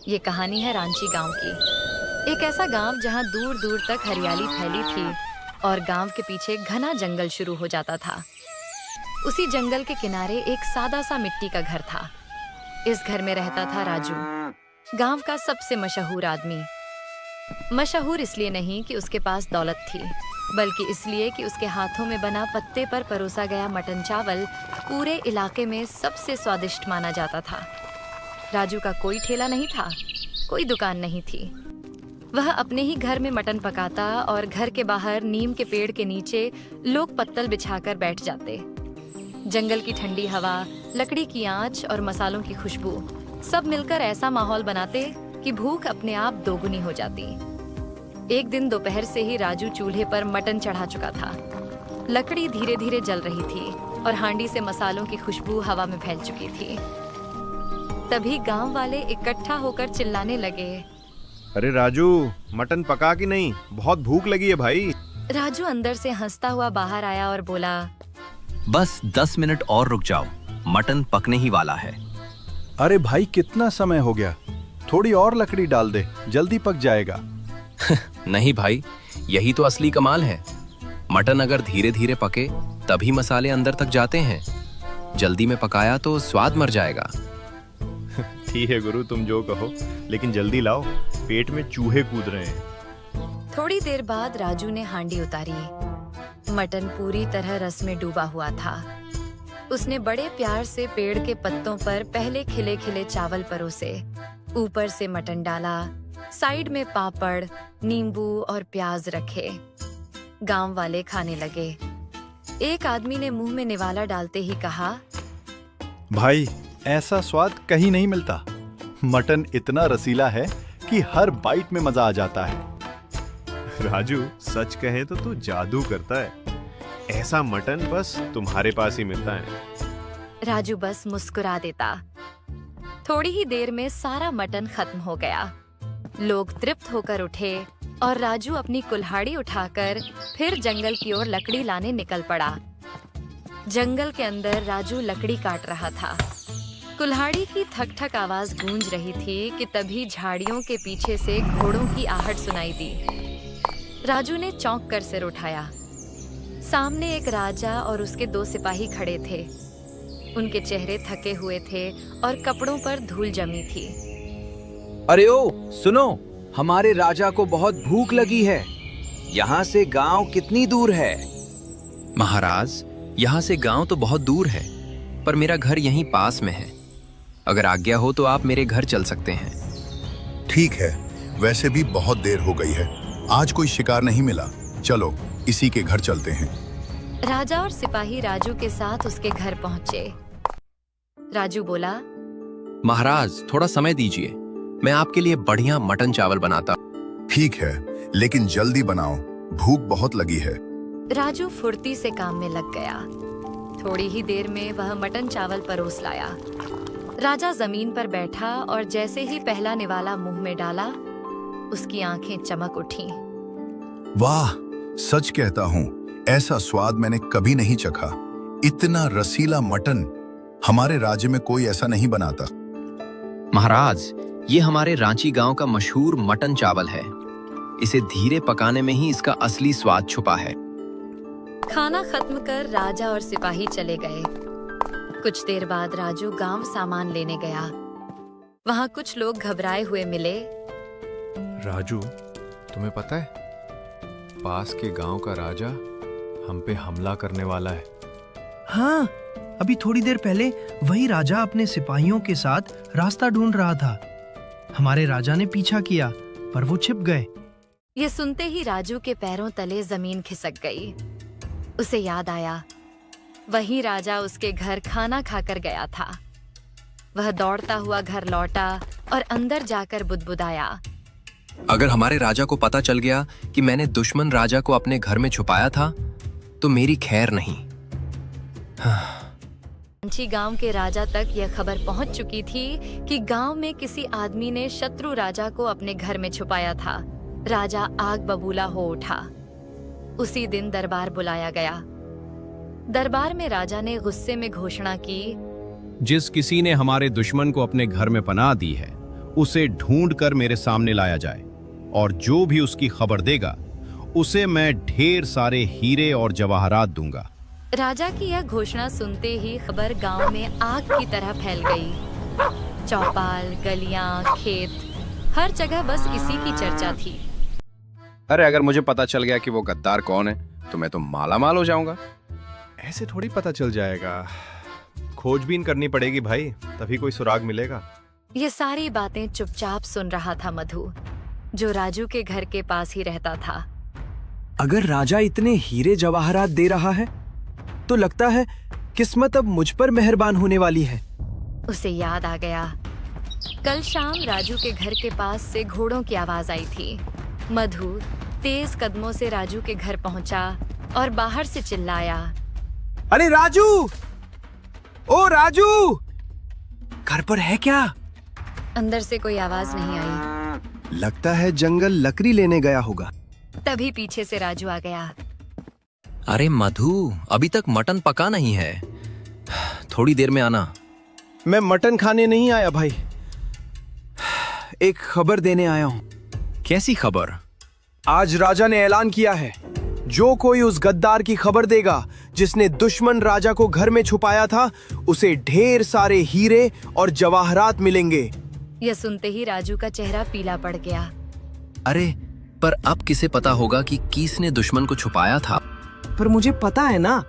ये कहानी है रांची गांव की। एक ऐसा गांव जहां दूर दूर तक हरियाली फैली थी और गांव के पीछे घना जंगल शुरू हो जाता था। उसी जंगल के किनारे एक सादा सा मिट्टी का घर था। इस घर में रहता था राजू, गांव का सबसे मशहूर आदमी। मशहूर इसलिए नहीं कि उसके पास दौलत थी, बल्कि इसलिए कि उसके हाथों में बना पत्ते पर परोसा गया मटन चावल पूरे इलाके में सबसे स्वादिष्ट माना जाता था। राजू का कोई ठेला नहीं था, कोई दुकान नहीं थी। वह अपने ही घर में मटन पकाता और घर के बाहर नीम के पेड़ के नीचे लोग पत्तल बिछाकर बैठ जाते। जंगल की ठंडी हवा, लकड़ी की आंच और मसालों की खुशबू सब मिलकर ऐसा माहौल बनाते कि भूख अपने आप दोगुनी हो जाती। एक दिन दोपहर से ही राजू चूल्हे पर मटन चढ़ा चुका था। लकड़ी धीरे धीरे जल रही थी और हांडी से मसालों की खुशबू हवा में फैल चुकी थी। तभी गांव वाले इकट्ठा होकर चिल्लाने लगे, अरे राजू, मटन पका कि नहीं? बहुत भूख लगी है भाई। राजू अंदर से हंसता हुआ बाहर आया और बोला, बस 10 मिनट और रुक जाओ, मटन पकने ही वाला है। अरे भाई, कितना समय हो गया, थोड़ी और लकड़ी डाल दे, जल्दी पक जाएगा। नहीं भाई, यही तो असली कमाल है। मटन अगर धीरे धीरे पके तभी मसाले अंदर तक जाते हैं। जल्दी में पकाया तो स्वाद मर जाएगा। ठीक है गुरु, तुम जो कहो, लेकिन जल्दी लाओ, पेट में चूहे कूद रहे हैं। थोड़ी देर बाद राजू ने हांडी उतारी। मटन पूरी तरह रस में डूबा हुआ था। उसने बड़े प्यार से पेड़ के पत्तों पर पहले खिले खिले चावल परोसे, ऊपर से मटन डाला, साइड में पापड़, नींबू और प्याज रखे। गांव वाले खाने लगे। एक आदमी ने मुंह में निवाला डालते ही कहा, भाई, ऐसा स्वाद कहीं नहीं मिलता। मटन इतना रसीला है कि हर बाइट में मजा आ जाता है। राजू, सच कहे तो तू जादू करता है। ऐसा मटन बस तुम्हारे पास ही मिलता है। राजू बस मुस्कुरा देता। थोड़ी ही देर में सारा मटन खत्म हो गया। लोग तृप्त होकर उठे और राजू अपनी कुल्हाड़ी उठाकर फिर जंगल की ओर लकड़ी लाने निकल पड़ा। जंगल के अंदर राजू लकड़ी काट रहा था। कुल्हाड़ी की ठक ठक आवाज गूंज रही थी कि तभी झाड़ियों के पीछे से घोड़ों की आहट सुनाई दी। राजू ने चौंक कर सिर उठाया। सामने एक राजा और उसके 2 सिपाही खड़े थे। उनके चेहरे थके हुए थे और कपड़ों पर धूल जमी थी। अरे ओ सुनो, हमारे राजा को बहुत भूख लगी है। यहाँ से गांव कितनी दूर है? महाराज, यहाँ से गांव तो बहुत दूर है, पर मेरा घर यहीं पास में है। अगर आज्ञा हो तो आप मेरे घर चल सकते हैं। ठीक है, वैसे भी बहुत देर हो गई है, आज कोई शिकार नहीं मिला। चलो इसी के घर चलते हैं। राजा और सिपाही राजू के साथ उसके घर पहुंचे। राजू बोला, महाराज, थोड़ा समय दीजिए, मैं आपके लिए बढ़िया मटन चावल बनाता। ठीक है, लेकिन जल्दी बनाओ, भूख बहुत लगी है। राजू फुर्ती से काम में लग गया। थोड़ी ही देर में वह मटन चावल परोस लाया। राजा जमीन पर बैठा और जैसे ही पहला निवाला मुंह में डाला, उसकी आंखें चमक उठीं। वाह, सच कहता हूँ, ऐसा स्वाद मैंने कभी नहीं चखा। इतना रसीला मटन हमारे राज्य में कोई ऐसा नहीं बनाता। महाराज, ये हमारे रांची गांव का मशहूर मटन चावल है। इसे धीरे पकाने में ही इसका असली स्वाद छुपा है। खाना खत्म कर राजा और सिपाही चले गए। कुछ देर बाद राजू गांव सामान लेने गया। वहां कुछ लोग घबराए हुए मिले। राजू, तुम्हें पता है, पास के गांव का राजा हम पे हमला करने वाला है। हाँ, अभी थोड़ी देर पहले वही राजा अपने सिपाहियों के साथ रास्ता ढूंढ रहा था। हमारे राजा ने पीछा किया, पर वो छिप गए। ये सुनते ही राजू के पैरों तले जमीन खिसक गई। उसे याद आया, वही राजा उसके घर खाना खाकर गया था। वह दौड़ता हुआ घर लौटा और अंदर जाकर बुदबुदाया, अगर हमारे राजा को पता चल गया कि मैंने दुश्मन राजा को अपने घर में छुपाया था, तो मेरी खैर नहीं। रांची गांव के राजा तक यह खबर पहुंच चुकी थी कि गांव में किसी आदमी ने शत्रु राजा को अपने घर में छुपाया था। राजा आग बबूला हो उठा। उसी दिन दरबार बुलाया गया। दरबार में राजा ने गुस्से में घोषणा की, जिस किसी ने हमारे दुश्मन को अपने घर में पनाह दी है, उसे ढूंढकर मेरे सामने लाया जाए, और जो भी उसकी खबर देगा उसे मैं ढेर सारे हीरे और जवाहरात दूंगा। राजा की यह घोषणा सुनते ही खबर गांव में आग की तरह फैल गई। चौपाल, गलियां, खेत, हर जगह बस इसी की चर्चा थी। अरे अगर मुझे पता चल गया कि वो गद्दार कौन है तो मैं तो माला माल हो जाऊंगा। ऐसे थोड़ी पता चल जाएगा, खोजबीन करनी पड़ेगी भाई, तभी कोई सुराग मिलेगा। ये सारी बातें चुपचाप सुन रहा था मधु, जो राजू के घर के पास ही रहता था। अगर राजा इतने हीरे जवाहरात दे रहा है तो लगता है किस्मत अब मुझ पर मेहरबान होने वाली है। उसे याद आ गया, कल शाम राजू के घर के पास से घोड़ों की आवाज आई थी। मधु तेज कदमों से राजू के घर पहुंचा और बाहर से चिल्लाया, अरे राजू! ओ राजू! घर पर है क्या? अंदर से कोई आवाज नहीं आई। लगता है जंगल लकड़ी लेने गया होगा। तभी पीछे से राजू आ गया। अरे मधु, अभी तक मटन पका नहीं है, थोड़ी देर में आना। मैं मटन खाने नहीं आया भाई, एक खबर देने आया हूँ। कैसी खबर? आज राजा ने ऐलान किया है, जो कोई उस गद्दार की खबर देगा जिसने दुश्मन राजा को घर में छुपाया था, उसे ढेर सारे हीरे और जवाहरात मिलेंगे। यह सुनते ही राजू का चेहरा पीला पड़ गया। अरे पर अब किसे पता होगा कि किसने दुश्मन को छुपाया था? पर मुझे पता है ना।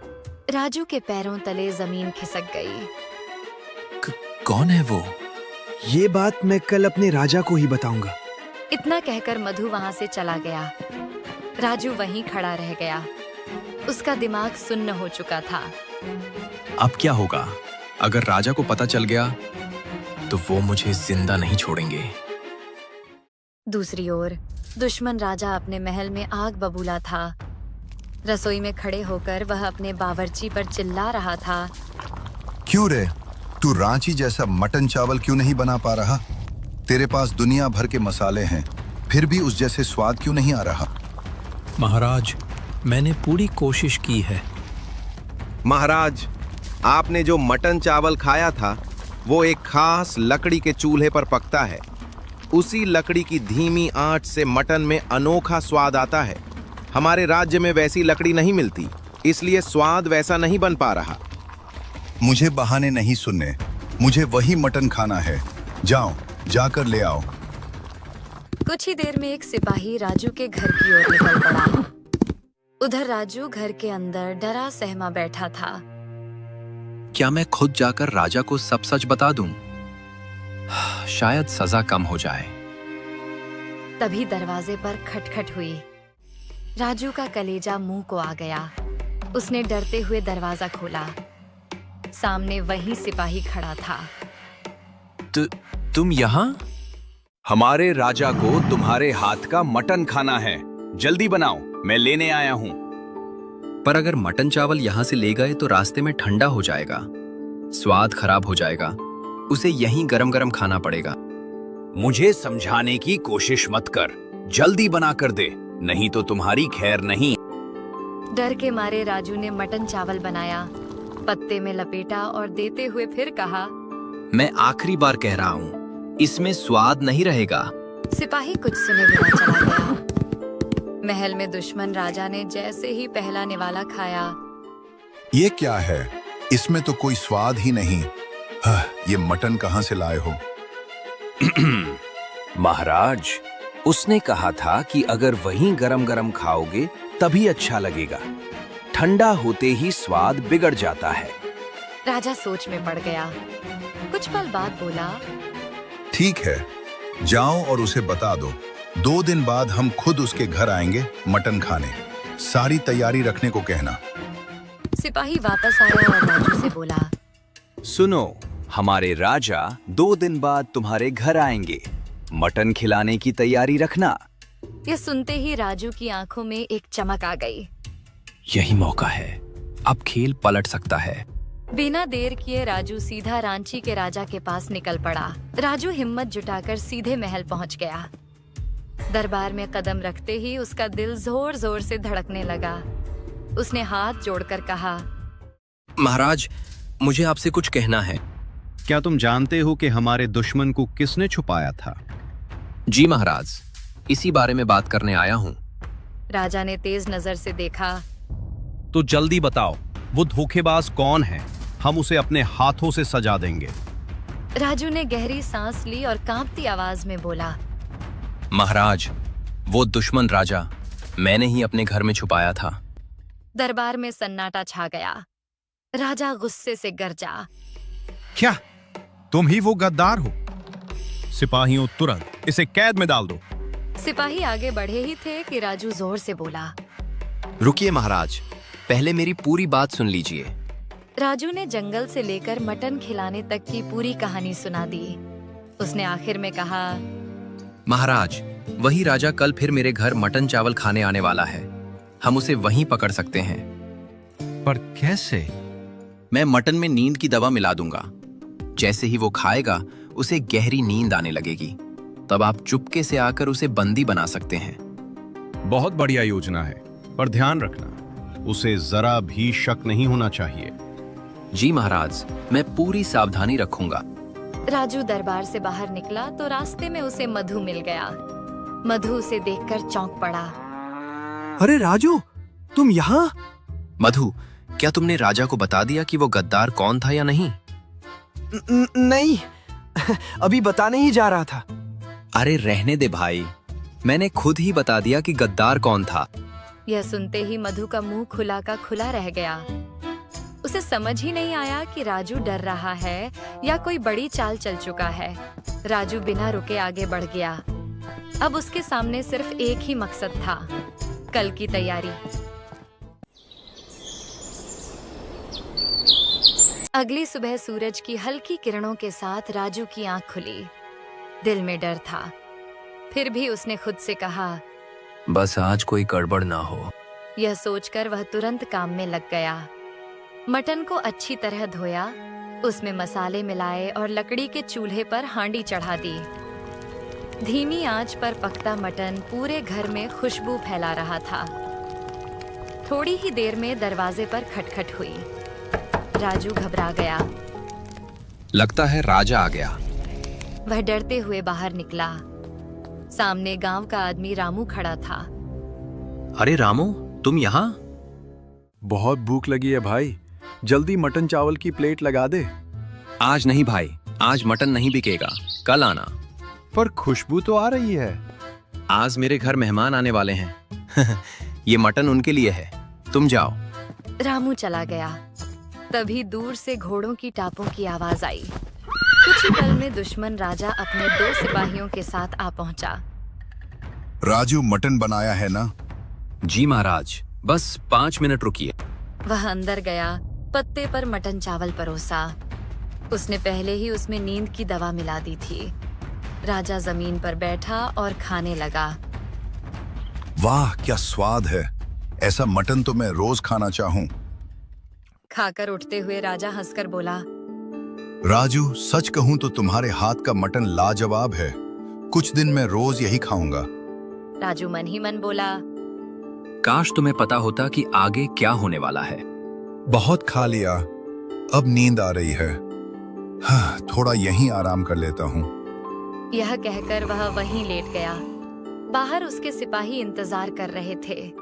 राजू के पैरों तले जमीन खिसक गई। कौन है वो? ये बात मैं कल अपने राजा को ही बताऊंगा। इतना कहकर मधु वहां से चला गया। राजू वहीं खड़ा रह गया। उसका दिमाग सुन्न हो चुका था। अब क्या होगा? अगर राजा को पता चल गया तो वो मुझे जिंदा नहीं छोड़ेंगे। दूसरी ओर दुश्मन राजा अपने महल में आग बबूला था। रसोई में खड़े होकर वह अपने बावर्ची पर चिल्ला रहा था, क्यों रे, तू रांची जैसा मटन चावल क्यों नहीं बना पा रहा? तेरे पास दुनिया भर के मसाले हैं, फिर भी उस जैसे स्वाद क्यों नहीं आ रहा? महाराज, मैंने पूरी कोशिश की है। महाराज, आपने जो मटन चावल खाया था वो एक खास लकड़ी के चूल्हे पर पकता है। उसी लकड़ी की धीमी आंच से मटन में अनोखा स्वाद आता है। हमारे राज्य में वैसी लकड़ी नहीं मिलती, इसलिए स्वाद वैसा नहीं बन पा रहा। मुझे बहाने नहीं सुनने, मुझे वही मटन खाना है। जाओ, जाकर ले आओ। कुछ ही देर में एक सिपाही राजू के घर की ओर निकल पड़ा। उधर राजू घर के अंदर डरा सहमा बैठा था। क्या मैं खुद जाकर राजा को सब सच बता दूं? शायद सजा कम हो जाए। तभी दरवाजे पर खटखट हुई। राजू का कलेजा मुंह को आ गया। उसने डरते हुए दरवाजा खोला। सामने वही सिपाही खड़ा था। तुम यहाँ? हमारे राजा को तुम्हारे हाथ का मटन खाना है, जल्दी बनाओ, मैं लेने आया हूँ। पर अगर मटन चावल यहाँ से ले गए तो रास्ते में ठंडा हो जाएगा, स्वाद खराब हो जाएगा। उसे यहीं गरम गरम खाना पड़ेगा। मुझे समझाने की कोशिश मत कर, जल्दी बना कर दे, नहीं तो तुम्हारी खैर नहीं। डर के मारे राजू ने मटन चावल बनाया, पत्ते में लपेटा और देते हुए फिर कहा, मैं आखिरी बार कह रहा हूँ, इसमें स्वाद नहीं रहेगा। सिपाही कुछ सुने बिना चला गया। महल में दुश्मन राजा ने जैसे ही पहला निवाला खाया, ये क्या है? इसमें तो कोई स्वाद ही नहीं। ये मटन कहाँ से लाए हो? महाराज, उसने कहा था कि अगर वहीं गरम गरम खाओगे तभी अच्छा लगेगा, ठंडा होते ही स्वाद बिगड़ जाता है। राजा सोच में पड़ गया। कुछ पल बाद बोला, ठीक है, जाओ और उसे बता दो, 2 दिन बाद हम खुद उसके घर आएंगे मटन खाने। सारी तैयारी रखने को कहना। सिपाही वापस आया और राजू से बोला, सुनो, हमारे राजा 2 दिन बाद तुम्हारे घर आएंगे, मटन खिलाने की तैयारी रखना। यह सुनते ही राजू की आंखों में एक चमक आ गई। यही मौका है, अब खेल पलट सकता है। बिना देर किए राजू सीधा रांची के राजा के पास निकल पड़ा। राजू हिम्मत जुटाकर सीधे महल पहुंच गया। दरबार में कदम रखते ही उसका दिल जोर जोर से धड़कने लगा। उसने हाथ जोड़कर कहा, महाराज, मुझे आपसे कुछ कहना है। क्या तुम जानते हो कि हमारे दुश्मन को किसने छुपाया था? जी महाराज, इसी बारे में बात करने आया हूँ। राजा ने तेज नजर से देखा। तो जल्दी बताओ, वो धोखेबाज कौन है? हम उसे अपने हाथों से सजा देंगे। राजू ने गहरी सांस ली और कांपती आवाज में बोला, महाराज, वो दुश्मन राजा मैंने ही अपने घर में छुपाया था। दरबार में सन्नाटा छा गया। राजा गुस्से से गरजा। क्या तुम ही वो गद्दार हो? सिपाहियों, तुरंत इसे कैद में डाल दो। सिपाही आगे बढ़े ही थे कि राजू जोर से बोला, रुकिए महाराज, पहले मेरी पूरी बात सुन लीजिए। राजू ने जंगल से लेकर मटन खिलाने तक की पूरी कहानी सुना दी। उसने आखिर में कहा, महाराज, वही राजा कल फिर मेरे घर मटन चावल खाने आने वाला है। हम उसे वहीं पकड़ सकते हैं। पर कैसे? मैं मटन में नींद की दवा मिला दूंगा। जैसे ही वो खाएगा उसे गहरी नींद आने लगेगी। तब आप चुपके से आकर उसे बंदी बना सकते हैं। बहुत बढ़िया योजना है, पर ध्यान रखना, उसे जरा भी शक नहीं होना चाहिए। जी महाराज, मैं पूरी सावधानी रखूंगा। राजू दरबार से बाहर निकला तो रास्ते में उसे मधु मिल गया। मधु उसे देखकर चौंक पड़ा। अरे राजू, तुम यहाँ? मधु, क्या तुमने राजा को बता दिया कि वो गद्दार कौन था या नहीं? नहीं, अभी बताने ही जा रहा था। अरे रहने दे भाई, मैंने खुद ही बता दिया कि गद्दार कौन था। यह सुनते ही मधु का मुंह खुला का खुला रह गया। उसे समझ ही नहीं आया कि राजू डर रहा है या कोई बड़ी चाल चल चुका है। राजू बिना रुके आगे बढ़ गया। अब उसके सामने सिर्फ एक ही मकसद था, कल की तैयारी। अगली सुबह सूरज की हल्की किरणों के साथ राजू की आंख खुली। दिल में डर था, फिर भी उसने खुद से कहा, बस आज कोई गड़बड़ ना हो। यह सोचकर वह तुरंत काम में लग गया। मटन को अच्छी तरह धोया, उसमें मसाले मिलाए और लकड़ी के चूल्हे पर हांडी चढ़ा दी। धीमी आंच पर पकता मटन पूरे घर में खुशबू फैला रहा था। थोड़ी ही देर में दरवाजे पर खटखट हुई। राजू घबरा गया। लगता है राजा आ गया। वह डरते हुए बाहर निकला। सामने गांव का आदमी रामू खड़ा था। अरे रामू, तुम यहाँ? बहुत भूख लगी है भाई, जल्दी मटन चावल की प्लेट लगा दे। आज नहीं भाई, आज मटन नहीं बिकेगा, कल आना। पर खुशबू तो आ रही है। आज मेरे घर मेहमान आने वाले हैं। ये मटन उनके लिए है, तुम जाओ। रामू चला गया। तभी दूर से घोड़ों की टापों की आवाज आई। कुछ ही पल में दुश्मन राजा अपने 2 सिपाहियों के साथ आ पहुंचा। राजू, मटन बनाया है ना? जी महाराज, बस 5 मिनट रुकिए। वह अंदर गया, पत्ते पर मटन चावल परोसा। उसने पहले ही उसमें नींद की दवा मिला दी थी। राजा जमीन पर बैठा और खाने लगा। वाह, क्या स्वाद है! ऐसा मटन तो मैं रोज खाना चाहूं। खाकर उठते हुए राजा हंसकर बोला, राजू, सच कहूं तो तुम्हारे हाथ का मटन लाजवाब है। कुछ दिन मैं रोज यही खाऊंगा। राजू मन ही मन बोला, काश तुम्हें पता होता कि आगे क्या होने वाला है। बहुत खा लिया, अब नींद आ रही है। हाँ, थोड़ा यहीं आराम कर लेता हूँ। यह कहकर वह वहीं लेट गया। बाहर उसके सिपाही इंतजार कर रहे थे।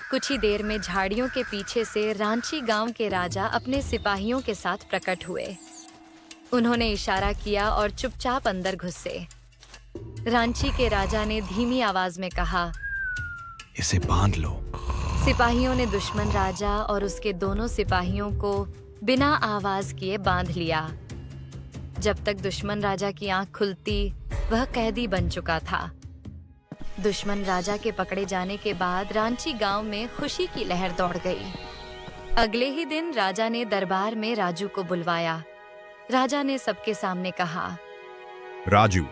कुछ ही देर में झाड़ियों के पीछे से रांची गांव के राजा अपने सिपाहियों के साथ प्रकट हुए। उन्होंने इशारा किया और चुपचाप अंदर घुसे। रांची के राजा ने धीमी आवाज में कहा, इसे बांध लो। सिपाहियों ने दुश्मन राजा और उसके दोनों सिपाहियों को बिना आवाज किए बांध लिया। जब तक दुश्मन राजा की आंख खुलती, वह कैदी बन चुका था। दुश्मन राजा के पकड़े जाने के बाद रांची गांव में खुशी की लहर दौड़ गई। अगले ही दिन राजा ने दरबार में राजू को बुलवाया। राजा ने सबके सामने कहा, राजू,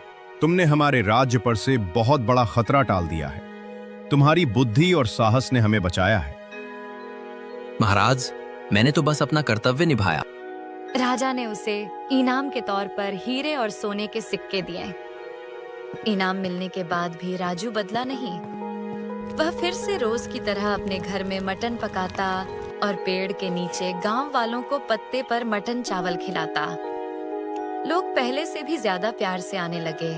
तुमने हमारे राज्य पर से बहुत बड़ा खतरा टाल दिया है। तुम्हारी बुद्धि और साहस ने हमें बचाया है। महाराज, मैंने तो बस अपना कर्तव्य निभाया। राजा ने उसे इनाम के तौर पर हीरे और सोने के सिक्के दिए। इनाम मिलने के बाद भी राजू बदला नहीं। वह फिर से रोज की तरह अपने घर में मटन पकाता और पेड़ के नीचे गांव वालों को पत्ते पर मटन चावल खिलाता। लोग पहले से भी ज्यादा प्यार से आने लगे।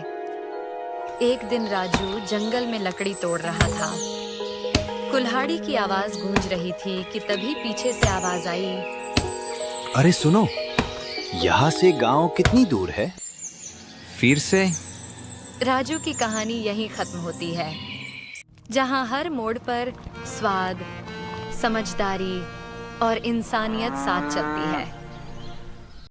एक दिन राजू जंगल में लकड़ी तोड़ रहा था। कुल्हाड़ी की आवाज गूंज रही थी कि तभी पीछे से आवाज आई, अरे सुनो, यहाँ से गांव कितनी दूर है? फिर से राजू की कहानी यहीं खत्म होती है, जहां हर मोड़ पर स्वाद, समझदारी और इंसानियत साथ चलती है।